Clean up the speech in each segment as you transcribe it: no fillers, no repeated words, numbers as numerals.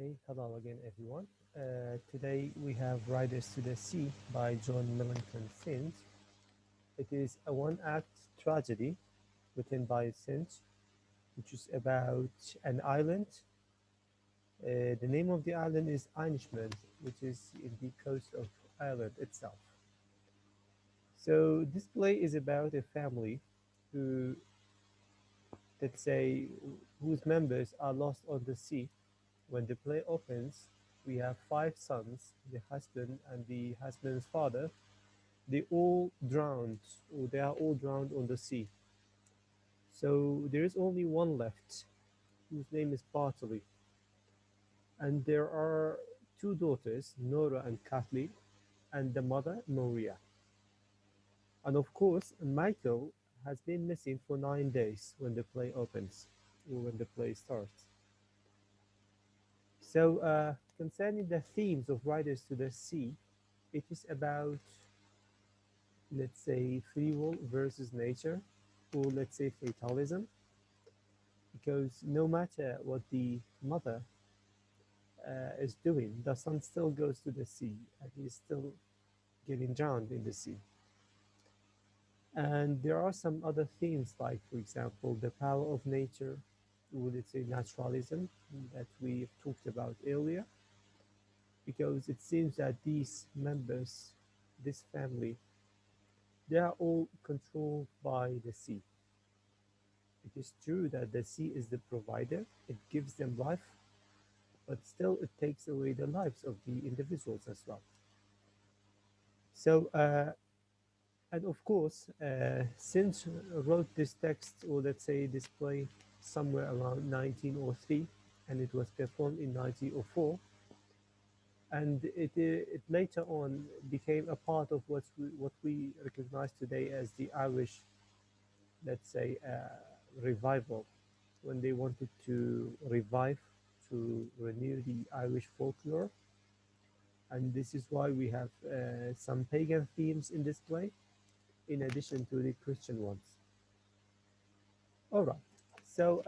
Okay, hello again, everyone. Today we have Riders to the Sea by John Millington Synge. It is a one-act tragedy written by Synge, which is about an island. The name of the island is Einishmond, which is in the coast of Ireland itself. So this play is about a family who, let's say, whose members are lost on the sea. When the play opens, we have five sons, the husband and the husband's father. They all drowned, or they are all drowned on the sea. So there is only one left, whose name is Bartley. And there are two daughters, Nora and Kathleen, and the mother, Maria. And of course, Michael has been missing for 9 days when the play opens, or when the play starts. So, concerning the themes of Riders to the Sea, it is about, let's say, free will versus nature, or let's say fatalism, because no matter what the mother is doing, the son still goes to the sea and he's still getting drowned in the sea. And there are some other themes, like, for example, the power of nature, or let's say naturalism, that we talked about earlier, because it seems that these members, this family, they are all controlled by the sea. It is true that the sea is the provider, it gives them life, but still it takes away the lives of the individuals as well. So, and of course, since wrote this text, or let's say this play, somewhere around 1903, and it was performed in 1904, and it later on became a part of what we recognize today as the Irish, let's say, revival, when they wanted to revive, to renew the Irish folklore. And this is why we have some pagan themes in this play, in addition to the Christian ones. All right. So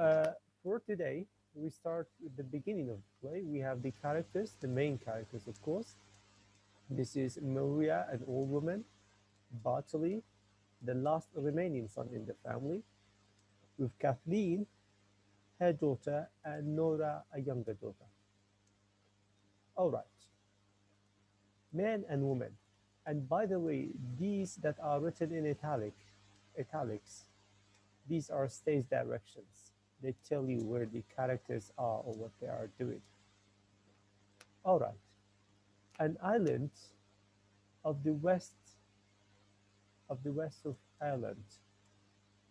for today, we start with the beginning of the play. We have the characters, the main characters, of course. This is Maria, an old woman, Bartley, the last remaining son in the family, with Kathleen, her daughter, and Nora, a younger daughter. All right, man and woman. And by the way, these that are written in italics, these are stage directions. They tell you where the characters are or what they are doing. All right, an island of the west of Ireland.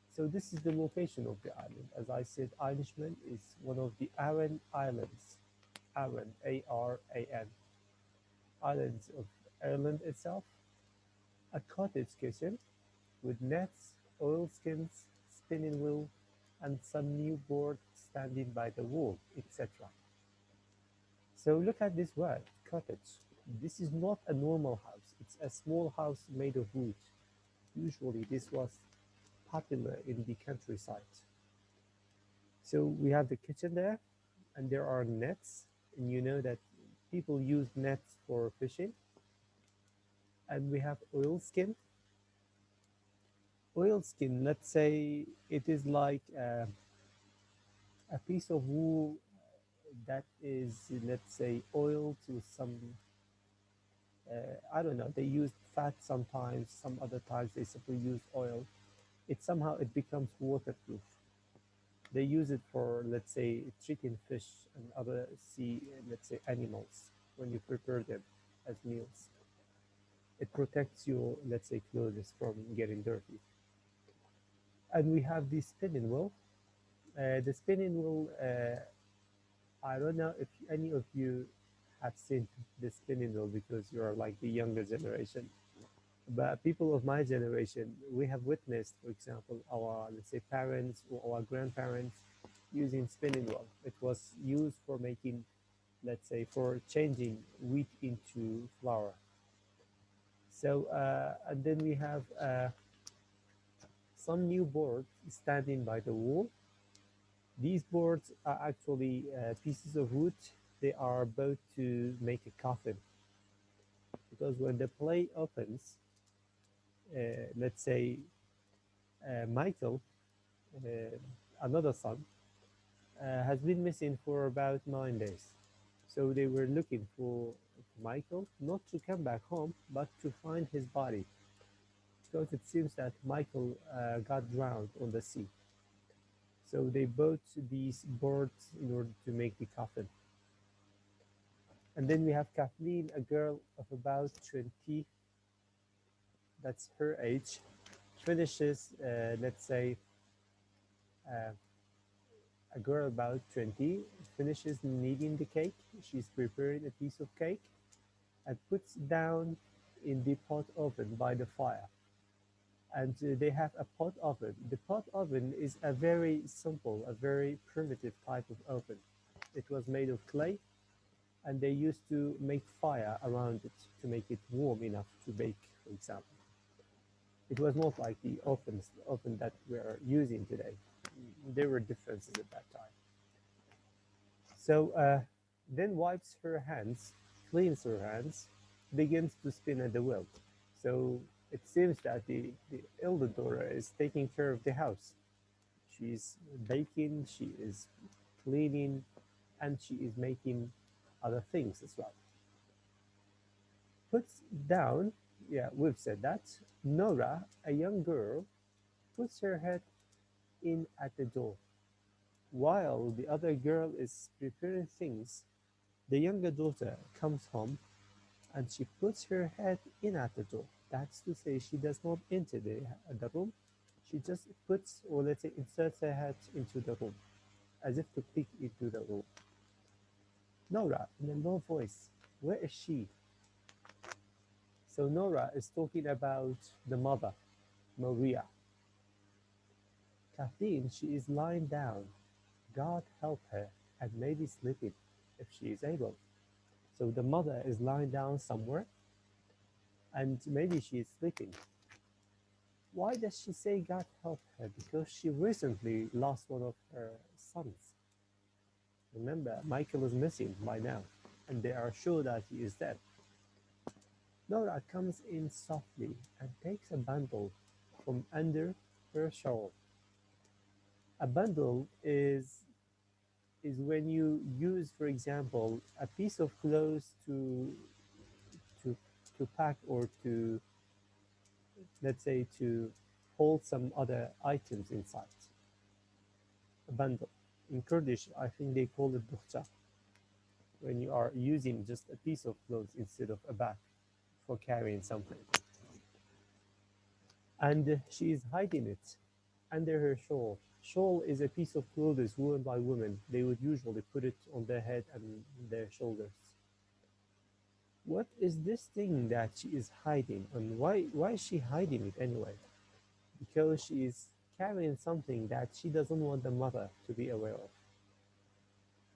So this is the location of the island. As I said, Irishman is one of the Aran Islands. Aran, A-R-A-N, islands of Ireland itself. A cottage kitchen with nets, oilskins, spinning wheel, and some new board standing by the wall, etc. So look at this word, cottage. This is not a normal house. It's a small house made of wood. Usually this was popular in the countryside. So we have the kitchen there, and there are nets, and you know that people use nets for fishing. And we have oilskin. Oilskin, let's say it is like a piece of wool that is, let's say, oil to some, I don't know, they use fat sometimes, some other times they simply use oil. It becomes waterproof. They use it for, let's say, treating fish and other sea, let's say, animals when you prepare them as meals. It protects your, let's say, clothes from getting dirty. And we have the spinning wheel. The spinning wheel, I don't know if any of you have seen the spinning wheel, because you are like the younger generation. But people of my generation, we have witnessed, for example, our, let's say, parents or our grandparents using spinning wheel. It was used for making, let's say, for changing wheat into flour. So, and then we have some new boards standing by the wall. These boards are actually pieces of wood they are about to make a coffin because when the play opens, let's say Michael, uh, another son, has been missing for about 9 days. So they were looking for Michael not to come back home, but to find his body because it seems that Michael got drowned on the sea. So they bought these boards in order to make the coffin. And then we have Kathleen, a girl of about 20, that's her age, finishes, let's say, uh, a girl about 20 finishes kneading the cake. She's preparing a piece of cake and puts down in the pot oven by the fire. And they have a pot oven. The pot oven is a very simple, a very primitive type of oven. It was made of clay, and they used to make fire around it to make it warm enough to bake, for example. It was not like the oven that we are using today. There were differences at that time. So then wipes her hands, cleans her hands, begins to spin at the wheel. So it seems that the elder daughter is taking care of the house. She's baking, she is cleaning, and she is making other things as well. Puts down, yeah, we've said that. Nora, a young girl, puts her head in at the door. While the other girl is preparing things, the younger daughter comes home and she puts her head in at the door. That's to say, she does not enter the room. She just puts, or let's say, inserts her head into the room, as if to peek into the room. Nora, in a low voice, where is she? So Nora is talking about the mother, Maria. Kathleen, she is lying down. God help her, and maybe sleeping, if she is able. So the mother is lying down somewhere, and maybe she is sleeping. Why does she say God help her? Because she recently lost one of her sons. Remember, Michael is missing by now, and they are sure that he is dead. Nora comes in softly and takes a bundle from under her shawl. A bundle is when you use, for example, a piece of clothes to to pack or to, let's say, to hold some other items inside. A bundle. In Kurdish, I think they call it buhcha when you are using just a piece of clothes instead of a bag for carrying something. And she is hiding it under her shawl. Shawl is a piece of clothes worn by women. They would usually put it on their head and their shoulders. What is this thing that she is hiding, and why is she hiding it anyway? Because she is carrying something that she doesn't want the mother to be aware of.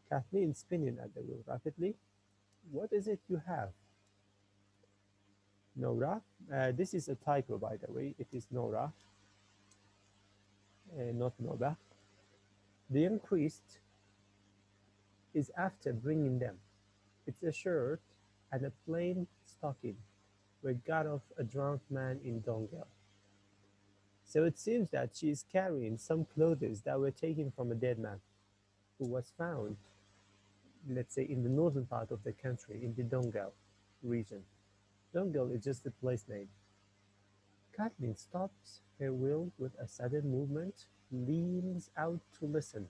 Kathleen spinning at the wheel rapidly. What is it you have? Nora. This is a typo, by the way. It is Nora, not Nora. The young priest is after bringing them. It's a shirt and a plain stocking were got off a drunk man in Donggala. So it seems that she is carrying some clothes that were taken from a dead man who was found, let's say, in the northern part of the country, in the Donggala region. Donggala is just a place name. Kathleen stops her wheel with a sudden movement, leans out to listen.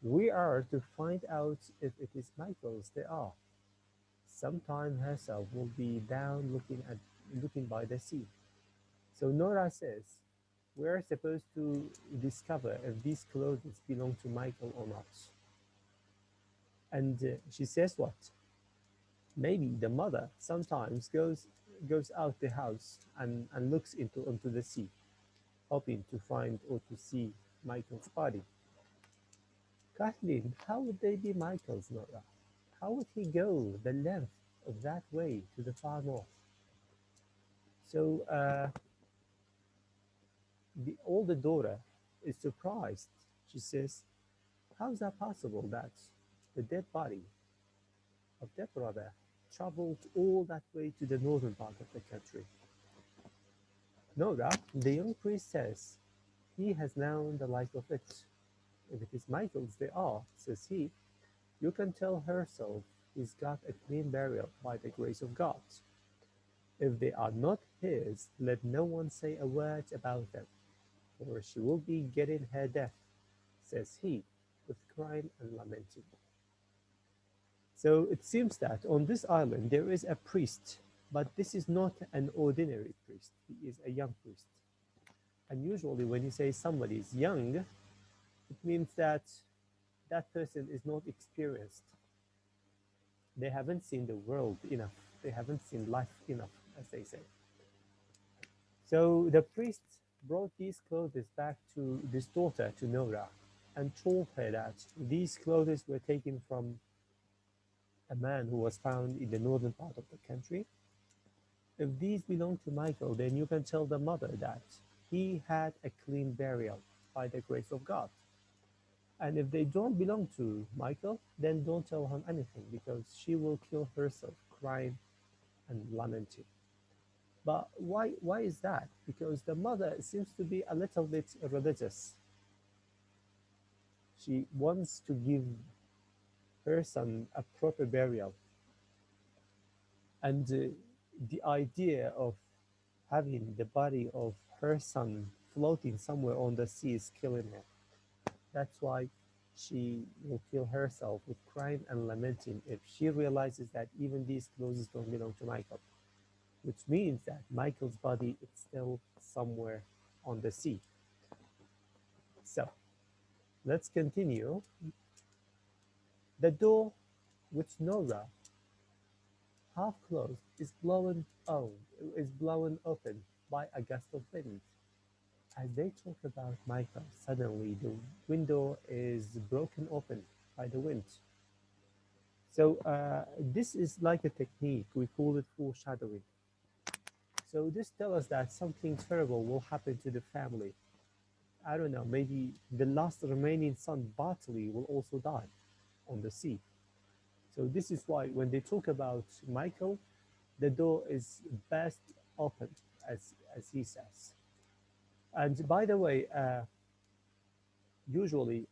We are to find out if it is Michael's they are. Sometime herself will be down looking by the sea. So Nora says, we're supposed to discover if these clothes belong to Michael or not. And she says what? Maybe the mother sometimes goes out the house and looks onto the sea, hoping to find or to see Michael's body. Kathleen, how would they be Michael's, Nora? How would he go the length of that way to the far north? So the older daughter is surprised. She says, how's that possible, that? the dead body of their brother traveled all that way to the northern part of the country. Nora, the young priest says, he has known the like of it. If it is Michael's they are, says he, you can tell herself he's got a clean burial by the grace of God. If they are not his, let no one say a word about them, or she will be getting her death, says he, with crying and lamenting. So it seems that on this island there is a priest, but this is not an ordinary priest. He is a young priest. And usually, when you say somebody is young, it means that that person is not experienced. They haven't seen the world enough. They haven't seen life enough, as they say. So the priest brought these clothes back to this daughter, to Nora, and told her that these clothes were taken from a man who was found in the northern part of the country. If these belong to Michael, then you can tell the mother that he had a clean burial by the grace of God. And if they don't belong to Michael, then don't tell her anything because she will kill herself crying and lamenting. But why is that? Because the mother seems to be a little bit religious. She wants to give her son a proper burial. And the idea of having the body of her son floating somewhere on the sea is killing her. That's why she will kill herself with crying and lamenting if she realizes that even these clothes don't belong to Michael, which means that Michael's body is still somewhere on the sea. So let's continue. The door, which Nora, half closed, is blown open by a gust of wind. As they talk about Michael, suddenly the window is broken open by the wind. So this is like a technique. We call it foreshadowing. So this tells us that something terrible will happen to the family. I don't know. Maybe the last remaining son, Bartley, will also die on the sea. So this is why when they talk about Michael, the door is best open, as he says. And by the way, usually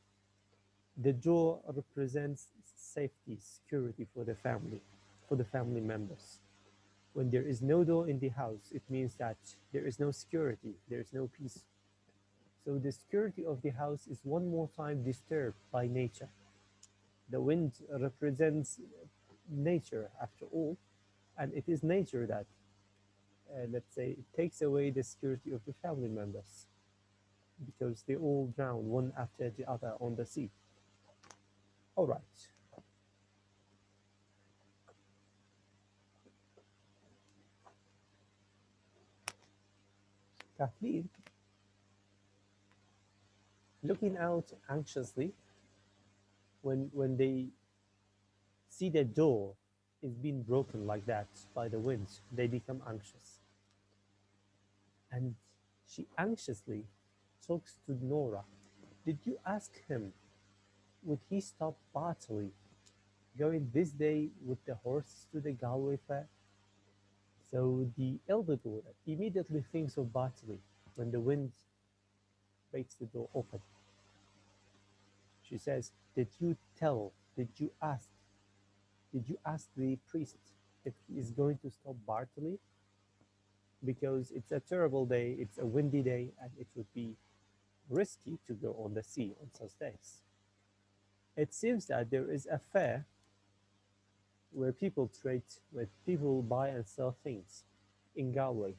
the door represents safety, security for the family members. When there is no door in the house, it means that there is no security, there is no peace. So the security of the house is one more time disturbed by nature. The wind represents nature after all, and it is nature that, let's say, it takes away the security of the family members because they all drown one after the other on the sea. All right. Kathleen, looking out anxiously when they see the door is being broken like that by the wind, they become anxious. And she anxiously talks to Nora. Did you ask him, would he stop Bartley going this day with the horses to the Galway fair? So the elder daughter immediately thinks of Bartley when the wind breaks the door open. She says, did you ask the priest if he is going to stop Bartley? Because it's a terrible day, it's a windy day, and it would be risky to go on the sea on such days. It seems that there is a fair where people trade, where people buy and sell things in Galway,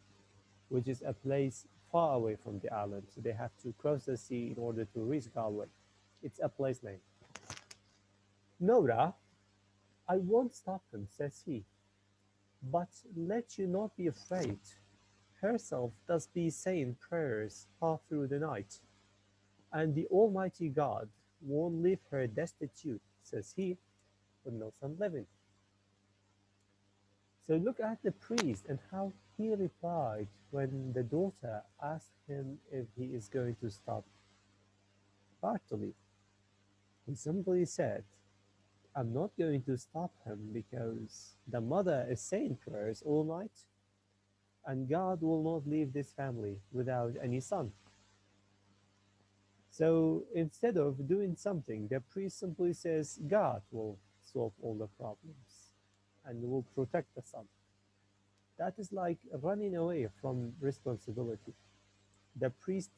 which is a place far away from the island. So they have to cross the sea in order to reach Galway. It's a place name. Nora, I won't stop him, says he, but let you not be afraid. Herself does be saying prayers half through the night, and the Almighty God won't leave her destitute, says he, with no son living. So look at the priest and how he replied when the daughter asked him if he is going to stop Bartley. He simply said, I'm not going to stop him because the mother is saying prayers all night, and God will not leave this family without any son. So instead of doing something, the priest simply says God will solve all the problems and will protect the son. That is like running away from responsibility. The priest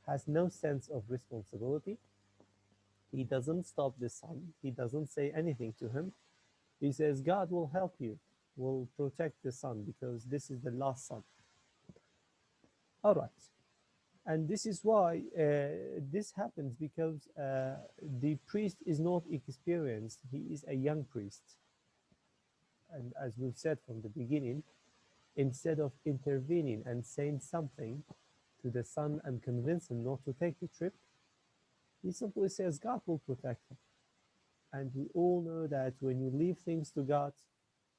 has no sense of responsibility. He doesn't stop the son. He doesn't say anything to him. He says, God will help you, will protect the son because this is the last son. All right. And this is why this happens because the priest is not experienced. He is a young priest. And as we've said from the beginning, instead of intervening and saying something to the son and convince him not to take the trip, he simply says God will protect him. And we all know that when you leave things to God,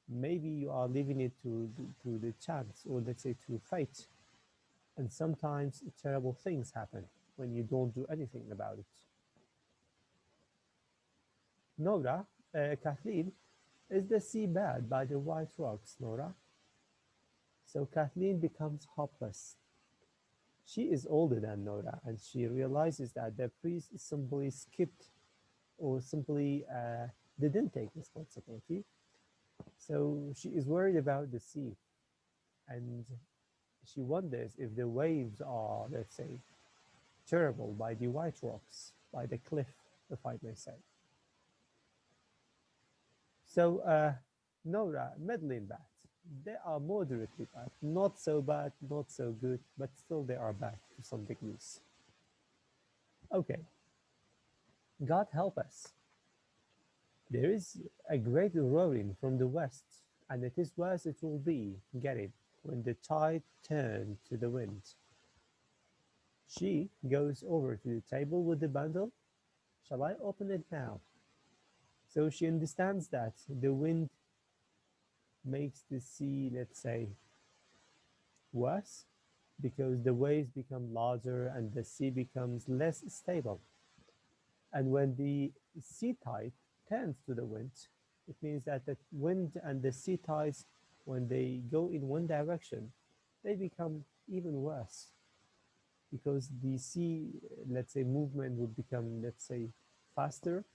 maybe you are leaving it to the chance or let's say to fate. And sometimes terrible things happen when you don't do anything about it. Nora, Kathleen, is the sea bad by the white rocks, Nora? So Kathleen becomes hopeless. She is older than Nora and she realizes that the priest simply skipped or simply didn't take responsibility. So she is worried about the sea and she wonders if the waves are, let's say, terrible by the white rocks, by the cliff, if I may say. So, Nora, meddling bad. They are moderately bad, not so bad, not so good, but still they are bad to some degrees. Okay, God help us. There is a great roaring from the west, and it is worse it will be, get it, when the tide turns to the wind. She goes over to the table with the bundle. Shall I open it now? So she understands that the wind makes the sea, let's say, worse because the waves become larger and the sea becomes less stable. And when the sea tide turns to the wind, it means that the wind and the sea tides, when they go in one direction, they become even worse because the sea, let's say, movement would become, let's say, faster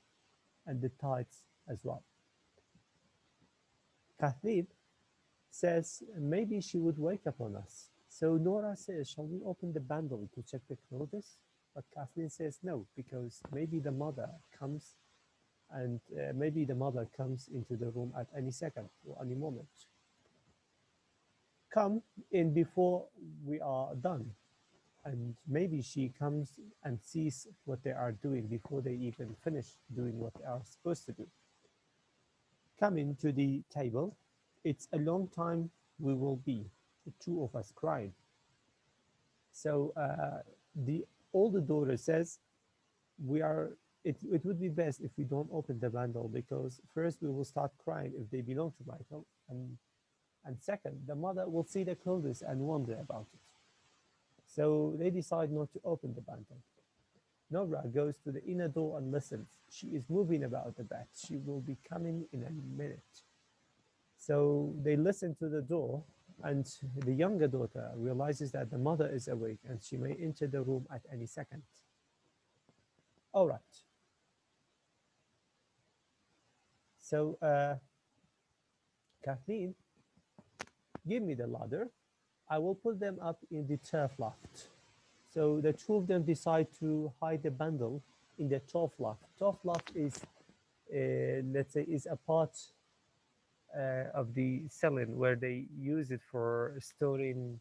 and the tides as well. Kathleen says maybe she would wake up on us. So Nora says, shall we open the bundle to check the clothes? But Kathleen says no, because maybe the mother comes and maybe the mother comes into the room at any second or any moment. Come in before we are done. And maybe she comes and sees what they are doing before they even finish doing what they are supposed to do. Coming to the table, it's a long time we will be, the two of us crying. So the older daughter says, we are, it would be best if we don't open the bundle because first we will start crying if they belong to Michael. And second, the mother will see the clothes and wonder about it. So they decide not to open the bundle. Nora goes to the inner door and listens. She is moving about the bed. She will be coming in a minute. So they listen to the door, and the younger daughter realizes that the mother is awake and she may enter the room at any second. All right. So, Kathleen, give me the ladder. I will put them up in the turf loft. So the two of them decide to hide the bundle in the turf loft. Turf loft is, let's say, is a part of the ceiling where they use it for storing,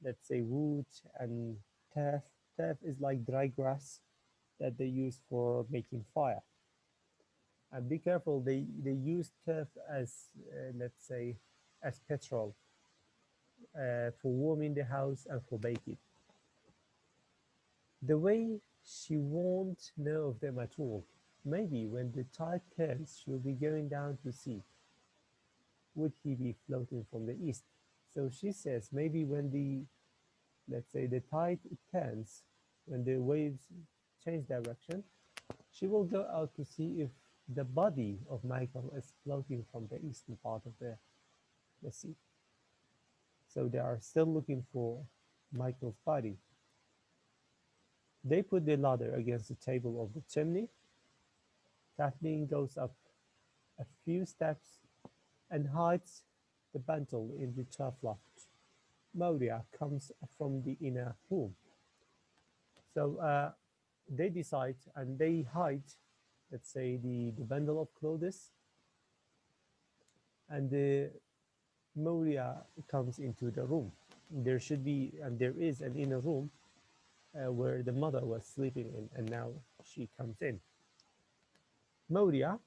let's say, wood and turf. Turf is like dry grass that they use for making fire. And be careful, they use turf as, let's say, as petrol for warming the house and for baking. The way she won't know of them at all. Maybe when the tide turns, she'll be going down to sea. Would he be floating from the east? So she says maybe when the, let's say, the tide turns, when the waves change direction, she will go out to see if The body of Michael is floating from the eastern part of the sea. So they are still looking for Michael's body. They put the ladder against the table of the chimney. Kathleen goes up a few steps and hides the bundle in the turf loft. Moria comes from the inner room. So they decide and they hide, let's say, the bundle of clothes, and the Moria comes into the room. There should be, and there is an inner room where the mother was sleeping in, and now she comes in. Moria,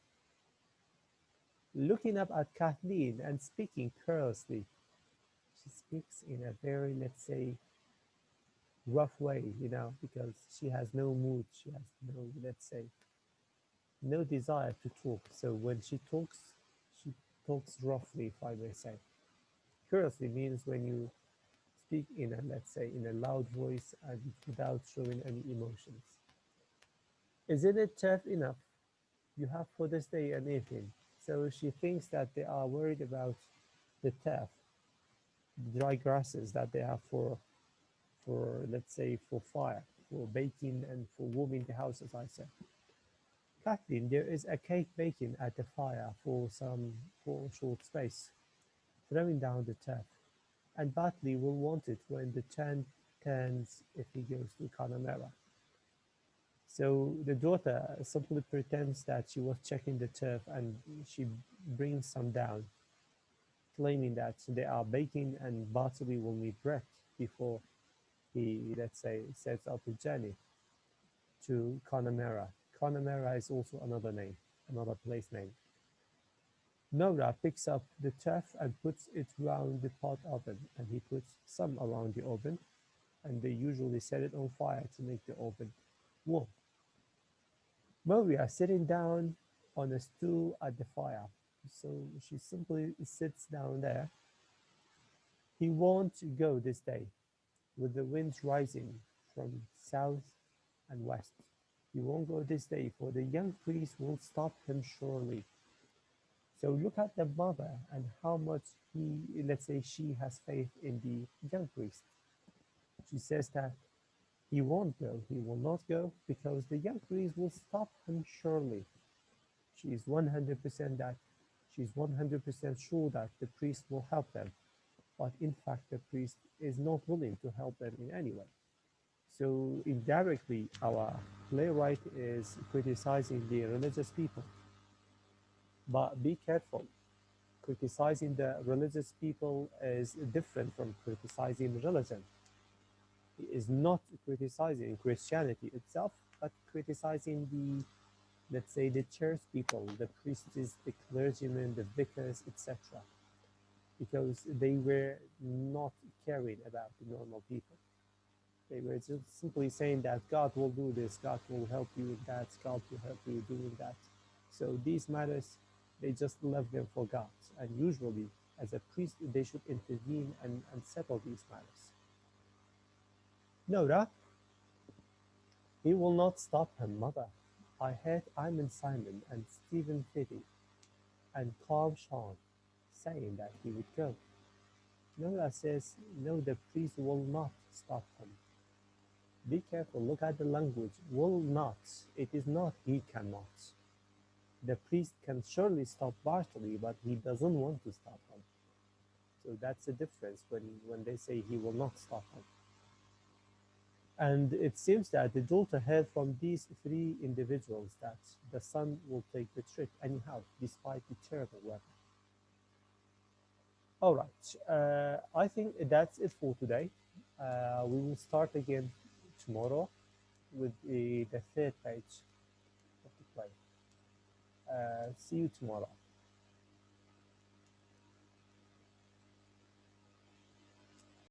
looking up at Kathleen and speaking carelessly, she speaks in a very, let's say, rough way, because she has no mood, she has no, let's say, no desire to talk. So when she talks roughly, if I may say. Carelessly means when you speak in a, let's say, in a loud voice and without showing any emotions. Isn't it tough enough you have for this day and evening? So she thinks that they are worried about the turf, the dry grasses that they have for let's say for fire, for baking and for warming the house, as I said. Kathleen, there is a cake baking at the fire for a short space, throwing down the turf, and Batley will want it when the turn turns if he goes to Connemara. So the daughter simply pretends that she was checking the turf and she brings some down, claiming that they are baking and Bartley will need bread before he, let's say, sets out the journey to Connemara. Connemara is also another name, another place name. Nora picks up the turf and puts it round the pot oven, and he puts some around the oven, and they usually set it on fire to make the oven warm. Maria sitting down on a stool at the fire, so she simply sits down there. He won't go this day, with the winds rising from south and west. He won't go this day, for the young priest will stop him surely. So look at the mother and how much let's say, she has faith in the young priest. She says that he won't go, he will not go, because the young priest will stop him surely. She is 100% that she's 100% sure that the priest will help them, but in fact the priest is not willing to help them in any way. So indirectly, our playwright is criticizing the religious people, but be careful. Criticizing the religious people is different from criticizing religion. He is not criticizing Christianity itself, but criticizing the, let's say, the church people, the priests, the clergymen, the vicars, etc., because they were not caring about the normal people. They were just simply saying that God will do this, God will help you with that, God will help you doing that. So these matters, they just left them for God. And usually, as a priest, they should intervene and settle these matters. Nora, he will not stop him, mother. I heard Iman Simon and Stephen Fitty and Carl Sean saying that he would go. Nora says, no, the priest will not stop him. Be careful, look at the language. Will not. It is not he cannot. The priest can surely stop Bartley, but he doesn't want to stop him. So that's the difference when they say he will not stop him. And it seems that the daughter heard from these three individuals that the son will take the trip anyhow, despite the terrible weather. All right, I think that's it for today. We will start again tomorrow with the third page of the play. See you tomorrow.